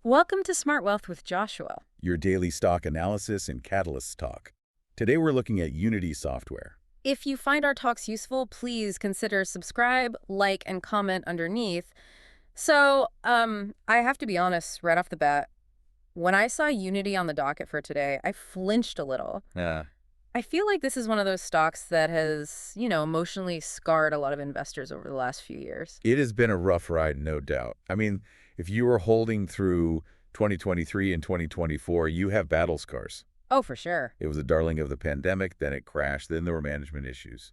Welcome to Smart Wealth with Joshua. Your daily stock analysis and catalyst talk. Today we're looking at Unity software. If you find our talks useful, please consider subscribe, like, and comment underneath. I have to be honest right off the bat. When I saw Unity on the docket for today, I flinched a little. Yeah. I feel like this is one of those stocks that has, emotionally scarred a lot of investors over the last few years. It has been a rough ride, no doubt. I mean, if you were holding through 2023 and 2024, you have battle scars. Oh, for sure. It was a darling of the pandemic, then it crashed, then there were management issues.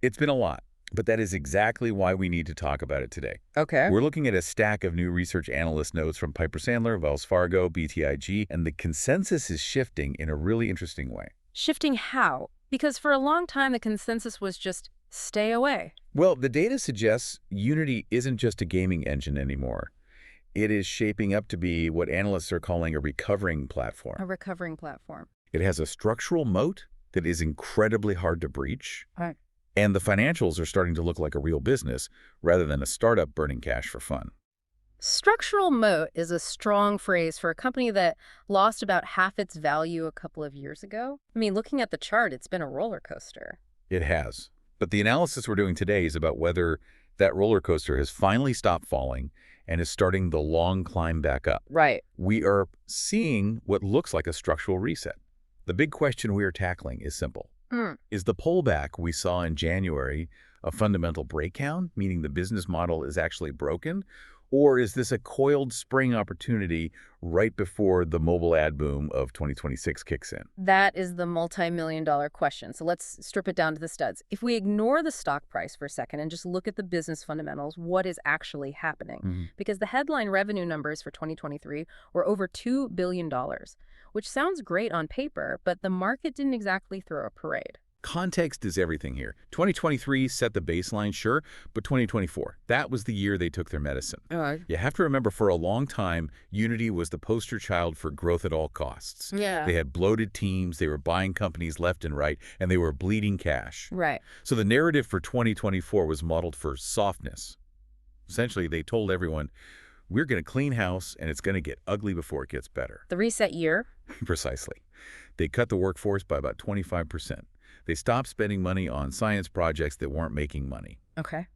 It's been a lot, but that is exactly why we need to talk about it today. Okay. We're looking at a stack of new research analyst notes from Piper Sandler, Wells Fargo, BTIG, and the consensus is shifting in a really interesting way. Shifting how? Because for a long time, the consensus was just stay away. Well, the data suggests Unity isn't just a gaming engine anymore. It is shaping up to be what analysts are calling a recovering platform. A recovering platform. It has a structural moat that is incredibly hard to breach. Right. And the financials are starting to look like a real business rather than a startup burning cash for fun. Structural moat is a strong phrase for a company that lost about half its value a couple of years ago. I mean, looking at the chart, it's been a roller coaster. It has. But the analysis we're doing today is about whether that roller coaster has finally stopped falling and is starting the long climb back up. Right. We are seeing what looks like a structural reset. The big question we are tackling is simple. Is the pullback we saw in January a fundamental breakdown, meaning the business model is actually broken? Or is this a coiled spring opportunity right before the mobile ad boom of 2026 kicks in? That is the multi-million-dollar question. So let's strip it down to the studs. If we ignore the stock price for a second and just look at the business fundamentals, what is actually happening? Because the headline revenue numbers for 2023 were over $2 billion, which sounds great on paper, but the market didn't exactly throw a parade. Context is everything here. 2023 set the baseline, sure, but 2024, that was the year they took their medicine. You have to remember, for a long time, Unity was the poster child for growth at all costs. Yeah. They had bloated teams, they were buying companies left and right, and they were bleeding cash. Right. So the narrative for 2024 was modeled for softness. Essentially, they told everyone, we're going to clean house, and it's going to get ugly before it gets better. The reset year? Precisely. They cut the workforce by about 25%. They stopped spending money on science projects that weren't making money. Okay.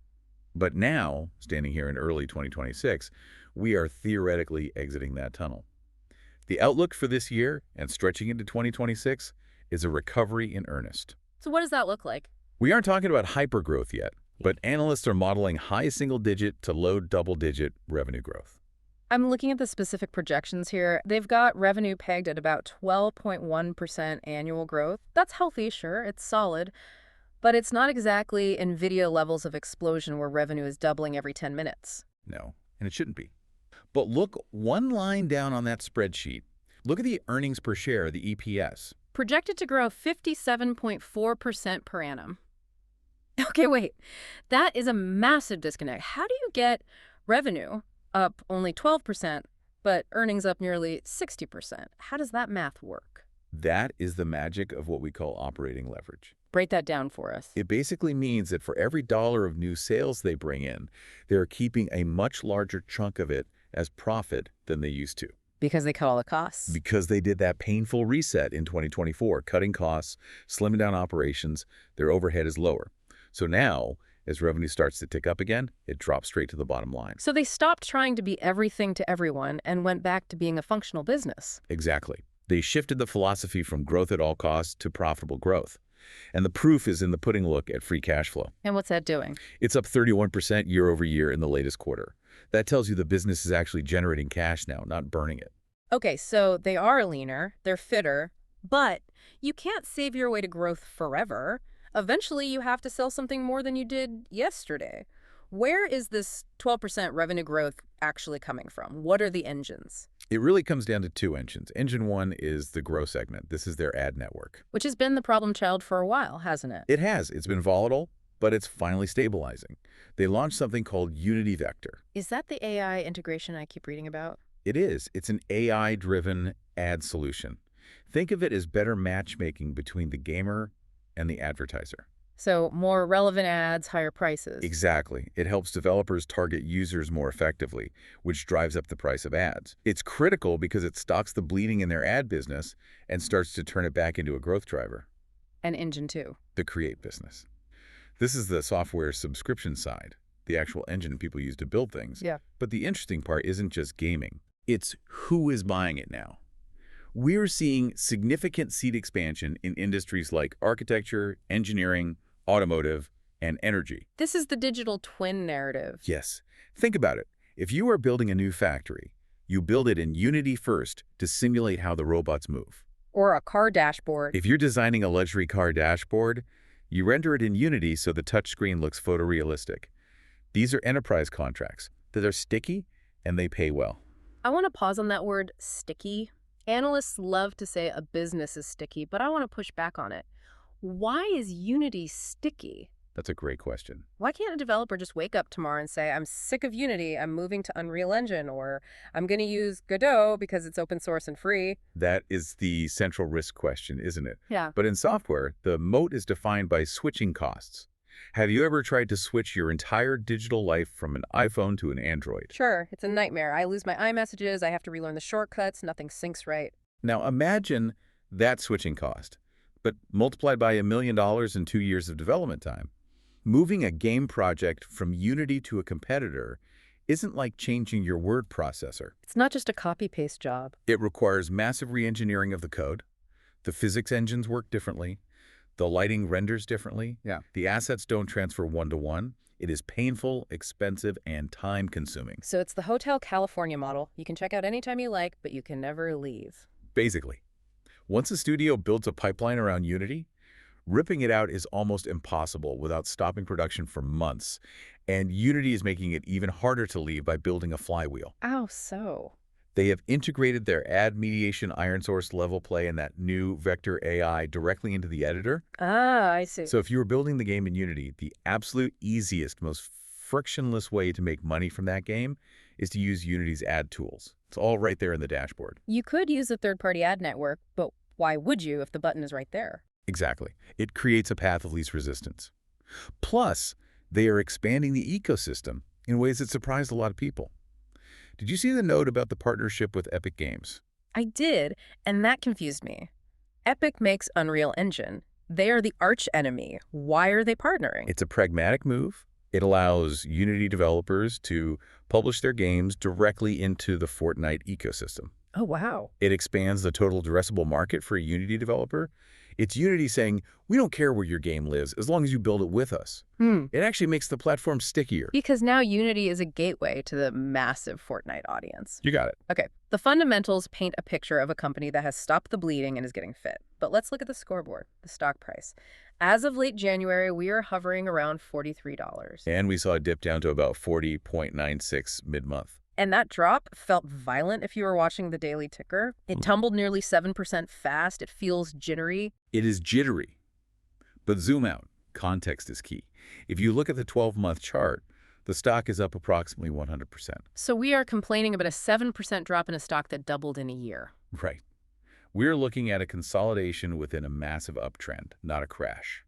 But now, standing here in early 2026, we are theoretically exiting that tunnel. The outlook for this year and stretching into 2026 is a recovery in earnest. So what does that look like? We aren't talking about hypergrowth yet, but analysts are modeling high single-digit to low double-digit revenue growth. I'm looking at the specific projections here. They've got revenue pegged at about 12.1% annual growth. That's healthy, sure, it's solid, but it's not exactly NVIDIA levels of explosion where revenue is doubling every 10 minutes. No, and it shouldn't be. But look one line down on that spreadsheet. Look at the earnings per share, the EPS. Projected to grow 57.4% per annum. Okay, wait. That is a massive disconnect. How do you get revenue up only 12%, but earnings up nearly 60%? How does that math work? That is the magic of what we call operating leverage. Break that down for us. It basically means that for every dollar of new sales they bring in, they're keeping a much larger chunk of it as profit than they used to. Because they cut all the costs. Because they did that painful reset in 2024, cutting costs, slimming down operations, their overhead is lower. So now, as revenue starts to tick up again, it drops straight to the bottom line. So they stopped trying to be everything to everyone and went back to being a functional business. Exactly. They shifted the philosophy from growth at all costs to profitable growth. And the proof is in the pudding look at free cash flow. And what's that doing? It's up 31% year over year in the latest quarter. That tells you the business is actually generating cash now, not burning it. Okay, so they are leaner, they're fitter, but you can't save your way to growth forever. Eventually, you have to sell something more than you did yesterday. Where is this 12% revenue growth actually coming from? What are the engines? It really comes down to two engines. Engine one is the Grow segment. This is their ad network. Which has been the problem child for a while, hasn't it? It has. It's been volatile, but it's finally stabilizing. They launched something called Unity Vector. Is that the AI integration I keep reading about? It is. It's an AI-driven ad solution. Think of it as better matchmaking between the gamer and the advertiser. So more relevant ads, higher prices. Exactly. It helps developers target users more effectively, which drives up the price of ads. It's critical because it stops the bleeding in their ad business and starts to turn it back into a growth driver, And engine too. the create business. This is the software subscription side, the actual engine people use to build things. Yeah. But the interesting part isn't just gaming. It's who is buying it now. We're seeing significant seat expansion in industries like architecture, engineering, automotive, and energy. This is the digital twin narrative. Yes. Think about it. If you are building a new factory, you build it in Unity first to simulate how the robots move. Or a car dashboard. If you're designing a luxury car dashboard, you render it in Unity so the touchscreen looks photorealistic. These are enterprise contracts that are sticky and they pay well. I want to pause on that word, sticky. Analysts love to say a business is sticky, but I want to push back on it. Why is Unity sticky? That's a great question. Why can't a developer just wake up tomorrow and say, I'm sick of Unity, I'm moving to Unreal Engine, or I'm going to use Godot because it's open source and free? That is the central risk question, isn't it? Yeah. But in software, the moat is defined by switching costs. Have you ever tried to switch your entire digital life from an iPhone to an Android? Sure, it's a nightmare. I lose my iMessages, I have to relearn the shortcuts, nothing syncs right. Now imagine that switching cost, but multiplied by $1 million in 2 years of development time. Moving a game project from Unity to a competitor isn't like changing your word processor. It's not just a copy-paste job. It requires massive re-engineering of the code. The physics engines work differently. The lighting renders differently. Yeah. The assets don't transfer one-to-one. It is painful, expensive, and time-consuming. So it's the Hotel California model. You can check out anytime you like, but you can never leave. Basically, once a studio builds a pipeline around Unity, ripping it out is almost impossible without stopping production for months. And Unity is making it even harder to leave by building a flywheel. Ow, so? They have integrated their ad mediation iron source level play and that new vector AI directly into the editor. Ah, I see. So if you were building the game in Unity, the absolute easiest, most frictionless way to make money from that game is to use Unity's ad tools. It's all right there in the dashboard. You could use a third-party ad network, but why would you if the button is right there? Exactly. It creates a path of least resistance. Plus, they are expanding the ecosystem in ways that surprised a lot of people. Did you see the note about the partnership with Epic Games? I did, and that confused me. Epic makes Unreal Engine. They are the arch enemy. Why are they partnering? It's a pragmatic move. It allows Unity developers to publish their games directly into the Fortnite ecosystem. Oh, wow. It expands the total addressable market for a Unity developer. It's Unity saying, we don't care where your game lives as long as you build it with us. It actually makes the platform stickier. Because now Unity is a gateway to the massive Fortnite audience. You got it. Okay, the fundamentals paint a picture of a company that has stopped the bleeding and is getting fit. But let's look at the scoreboard, the stock price. As of late January, we are hovering around $43. And we saw a dip down to about 40.96 mid-month. And that drop felt violent if you were watching the daily ticker. It tumbled nearly 7% fast. It feels jittery. It is jittery. But zoom out. Context is key. If you look at the 12-month chart, the stock is up approximately 100%. So we are complaining about a 7% drop in a stock that doubled in a year. Right. We're looking at a consolidation within a massive uptrend, not a crash.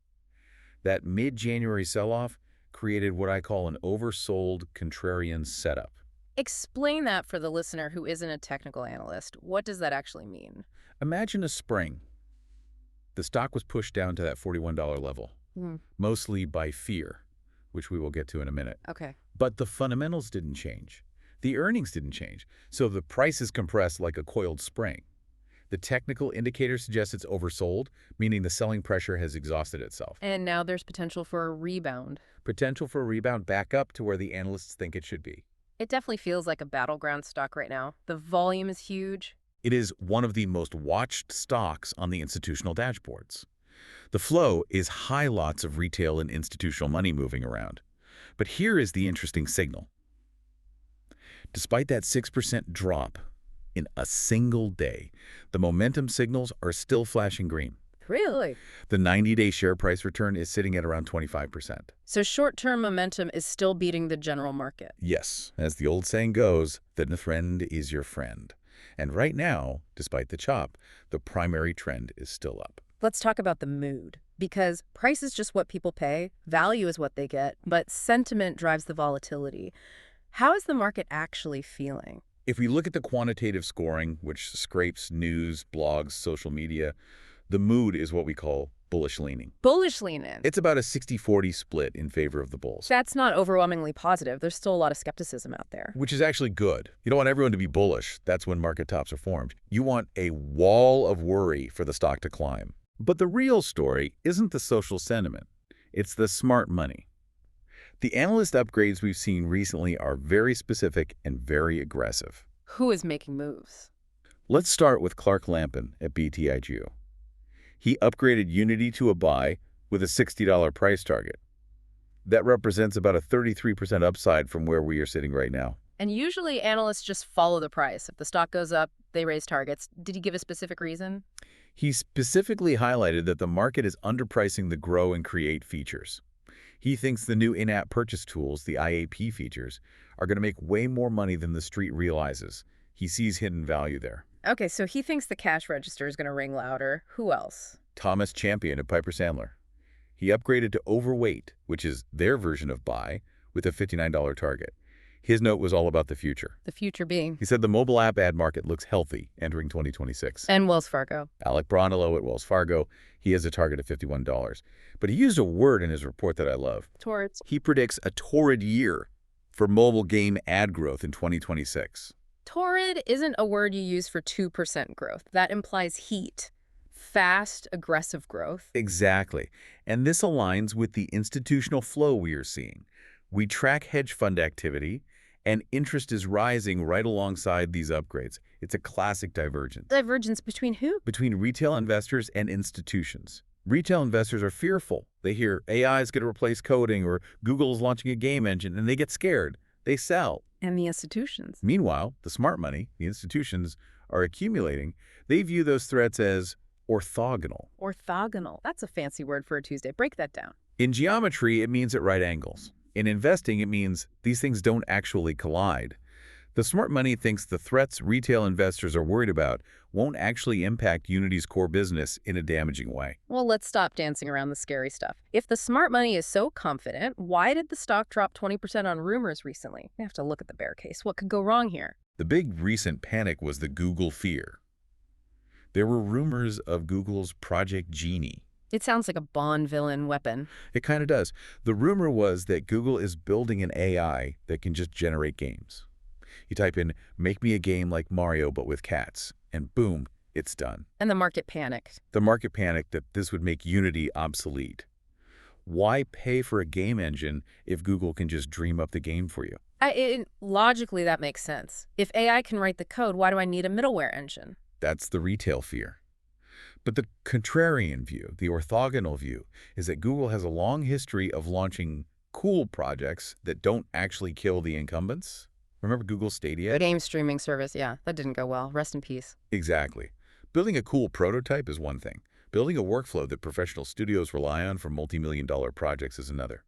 That mid-January sell-off created what I call an oversold contrarian setup. Explain that for the listener who isn't a technical analyst. What does that actually mean? Imagine a spring. The stock was pushed down to that $41 level, mostly by fear, which we will get to in a minute. Okay. But the fundamentals didn't change. The earnings didn't change. So the price is compressed like a coiled spring. The technical indicator suggests it's oversold, meaning the selling pressure has exhausted itself. And now there's potential for a rebound. Potential for a rebound back up to where the analysts think it should be. It definitely feels like a battleground stock right now. The volume is huge. It is one of the most watched stocks on the institutional dashboards. The flow is high, lots of retail and institutional money moving around. But here is the interesting signal. Despite that 6% drop in a single day, the momentum signals are still flashing green. Really? The 90-day share price return is sitting at around 25%. So short-term momentum is still beating the general market. Yes, as the old saying goes, the trend is your friend. And right now, despite the chop, the primary trend is still up. Let's talk about the mood. because price is just what people pay, value is what they get, but sentiment drives the volatility. How is the market actually feeling? If we look at the quantitative scoring, which scrapes news, blogs, social media, the mood is what we call bullish leaning. Bullish lean in. It's about a 60-40 split in favor of the bulls. That's not overwhelmingly positive. There's still a lot of skepticism out there. Which is actually good. You don't want everyone to be bullish. That's when market tops are formed. You want a wall of worry for the stock to climb. But the real story isn't the social sentiment. It's the smart money. The analyst upgrades we've seen recently are very specific and very aggressive. Who is making moves? Let's start with Clark Lampen at BTIG. He upgraded Unity to a buy with a $60 price target. That represents about a 33% upside from where we are sitting right now. And usually analysts just follow the price. If the stock goes up, they raise targets. Did he give a specific reason? He specifically highlighted that the market is underpricing the grow and create features. He thinks the new in-app purchase tools, the IAP features, are going to make way more money than the street realizes. He sees hidden value there. Okay, so he thinks the cash register is going to ring louder. Who else? Thomas Champion at Piper Sandler. He upgraded to overweight, which is their version of buy, with a $59 target. His note was all about the future. The future being? He said the mobile app ad market looks healthy entering 2026. And Wells Fargo. Alec Brondolo at Wells Fargo, he has a target of $51. But he used a word in his report that I love. Towards? He predicts a torrid year for mobile game ad growth in 2026. Torrid isn't a word you use for 2% growth. That implies heat. Fast, aggressive growth. Exactly. And this aligns with the institutional flow we are seeing. We track hedge fund activity, and interest is rising right alongside these upgrades. It's a classic divergence. Divergence between who? Between retail investors and institutions. Retail investors are fearful. They hear AI is going to replace coding or Google is launching a game engine, and they get scared. They sell. And the institutions. Meanwhile, the smart money, the institutions, are accumulating. They view those threats as orthogonal. Orthogonal. That's a fancy word for a Tuesday. Break that down. In geometry, it means at right angles. In investing, it means these things don't actually collide. The smart money thinks the threats retail investors are worried about won't actually impact Unity's core business in a damaging way. Well, let's stop dancing around the scary stuff. If the smart money is so confident, why did the stock drop 20% on rumors recently? We have to look at the bear case. What could go wrong here? The big recent panic was the Google fear. There were rumors of Google's Project Genie. It sounds like a Bond villain weapon. It kind of does. The rumor was that Google is building an AI that can just generate games. You type in, make me a game like Mario but with cats, and boom, it's done. And the market panicked. The market panicked that this would make Unity obsolete. Why pay for a game engine if Google can just dream up the game for you? Logically, that makes sense. If AI can write the code, why do I need a middleware engine? That's the retail fear. But the contrarian view, the orthogonal view, is that Google has a long history of launching cool projects that don't actually kill the incumbents. Remember Google Stadia? Game streaming service, yeah, that didn't go well. Rest in peace. Exactly. Building a cool prototype is one thing. Building a workflow that professional studios rely on for multi-million-dollar projects is another.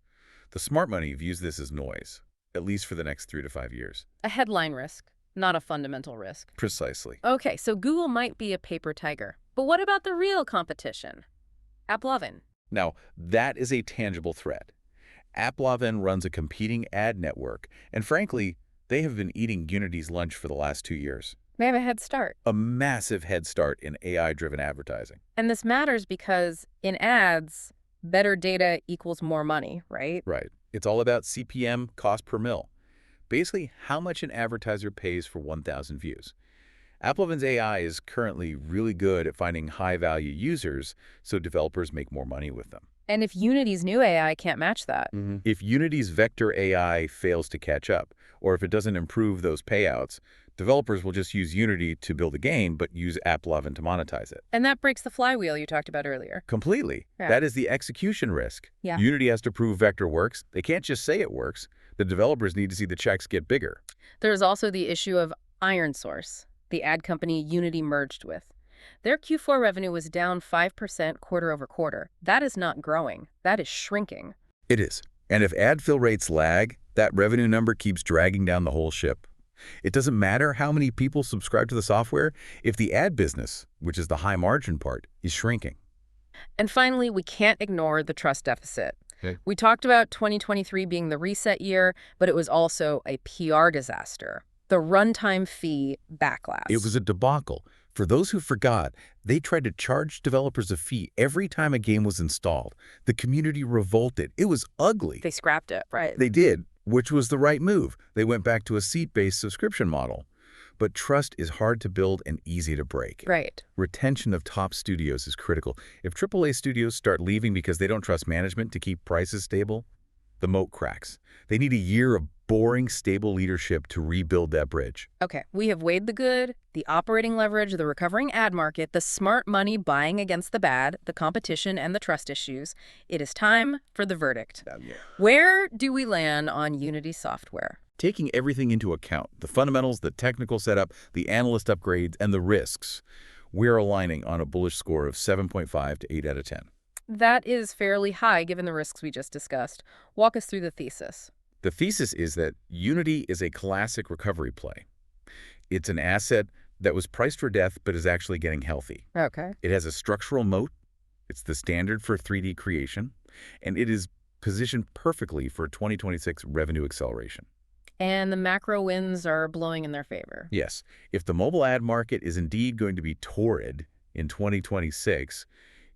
The smart money views this as noise, at least for the next 3 to 5 years. A headline risk, not a fundamental risk. Precisely. Okay, so Google might be a paper tiger. But what about the real competition? AppLovin. Now, that is a tangible threat. AppLovin runs a competing ad network, and frankly, they have been eating Unity's lunch for the last 2 years. They have a head start. A massive head start in AI-driven advertising. And this matters because in ads, better data equals more money, right? Right. It's all about CPM, cost per mil. Basically, how much an advertiser pays for 1,000 views. AppLovin's AI is currently really good at finding high-value users, so developers make more money with them. And if Unity's new AI can't match that? If Unity's vector AI fails to catch up, or if it doesn't improve those payouts, developers will just use Unity to build a game, but use AppLovin to monetize it. And that breaks the flywheel you talked about earlier. Completely. Yeah. That is the execution risk. Yeah. Unity has to prove vector works. They can't just say it works. The developers need to see the checks get bigger. There's also the issue of IronSource, the ad company Unity merged with. Their Q4 revenue was down 5% quarter over quarter. That is not growing. That is shrinking. It is. And if ad fill rates lag, that revenue number keeps dragging down the whole ship. It doesn't matter how many people subscribe to the software if the ad business, which is the high margin part, is shrinking. And finally, we can't ignore the trust deficit. Okay. We talked about 2023 being the reset year, but it was also a PR disaster. The runtime fee backlash. It was a debacle. For those who forgot, they tried to charge developers a fee every time a game was installed. The community revolted. It was ugly. They scrapped it, right? They did, which was the right move. They went back to a seat-based subscription model. But trust is hard to build and easy to break. Right. Retention of top studios is critical. If AAA studios start leaving because they don't trust management to keep prices stable, the moat cracks. They need a year of boring, stable leadership to rebuild that bridge. Okay, we have weighed the good, the operating leverage, the recovering ad market, the smart money buying against the bad, the competition, and the trust issues. It is time for the verdict. Where do we land on Unity software? Taking everything into account, the fundamentals, the technical setup, the analyst upgrades, and the risks, we're aligning on a bullish score of 7.5 to 8 out of 10. That is fairly high given the risks we just discussed. Walk us through the thesis. The thesis is that Unity is a classic recovery play. It's an asset that was priced for death but is actually getting healthy. Okay. It has a structural moat. It's the standard for 3D creation, and it is positioned perfectly for 2026 revenue acceleration. And the macro winds are blowing in their favor. Yes, if the mobile ad market is indeed going to be torrid in 2026,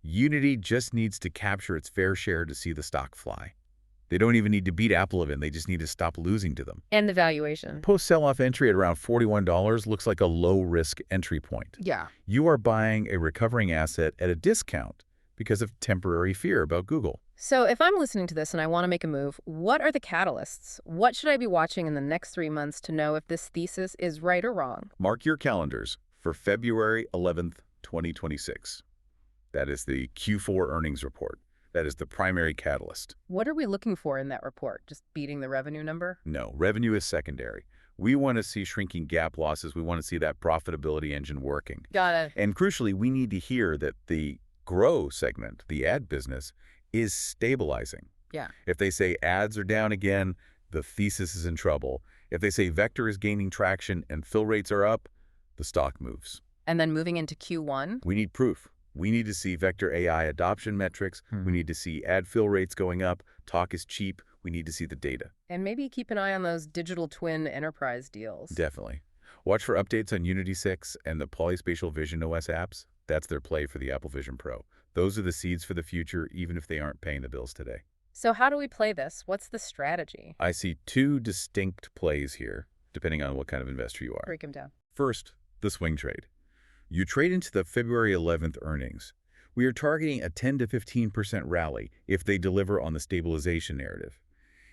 Unity just needs to capture its fair share to see the stock fly. They don't even need to beat Apple even, they just need to stop losing to them. And the valuation. Post-sell-off entry at around $41 looks like a low-risk entry point. Yeah. You are buying a recovering asset at a discount because of temporary fear about Google. So if I'm listening to this and I want to make a move, what are the catalysts? What should I be watching in the next 3 months to know if this thesis is right or wrong? Mark your calendars for February 11th, 2026. That is the Q4 earnings report. That is the primary catalyst. What are we looking for in that report? Just beating the revenue number? No, revenue is secondary. We want to see shrinking gap losses. We want to see that profitability engine working. Got it. And crucially, we need to hear that the grow segment, the ad business, is stabilizing. Yeah. If they say ads are down again, the thesis is in trouble. If they say vector is gaining traction and fill rates are up, the stock moves. And then moving into Q1? We need proof. We need to see vector AI adoption metrics. We need to see ad fill rates going up. Talk is cheap. We need to see the data. And maybe keep an eye on those digital twin enterprise deals. Definitely. Watch for updates on Unity 6 and the Polyspatial Vision OS apps. That's their play for the Apple Vision Pro. Those are the seeds for the future, even if they aren't paying the bills today. So how do we play this? What's the strategy? I see two distinct plays here, depending on what kind of investor you are. Break them down. First, the swing trade. You trade into the February 11th earnings. We are targeting a 10 to 15% rally if they deliver on the stabilization narrative.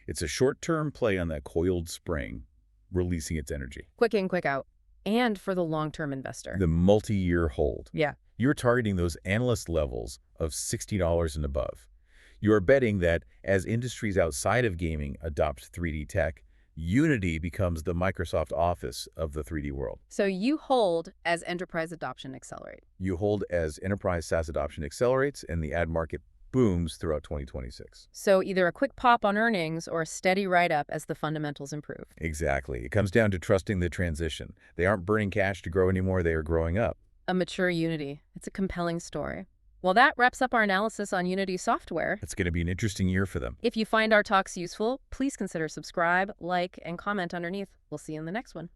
It's a short-term play on that coiled spring, releasing its energy. Quick in, quick out. And for the long-term investor. The multi-year hold. Yeah. You're targeting those analyst levels of $60 and above. You are betting that as industries outside of gaming adopt 3D tech, Unity becomes the Microsoft Office of the 3D world. So you hold as enterprise adoption accelerate. You hold as enterprise SaaS adoption accelerates and the ad market booms throughout 2026. So either a quick pop on earnings or a steady write-up as the fundamentals improve. Exactly. It comes down to trusting the transition. They aren't burning cash to grow anymore. They are growing up. A mature Unity. It's a compelling story. Well, that wraps up our analysis on Unity software. It's going to be an interesting year for them. If you find our talks useful, please consider subscribe, like, and comment underneath. We'll see you in the next one.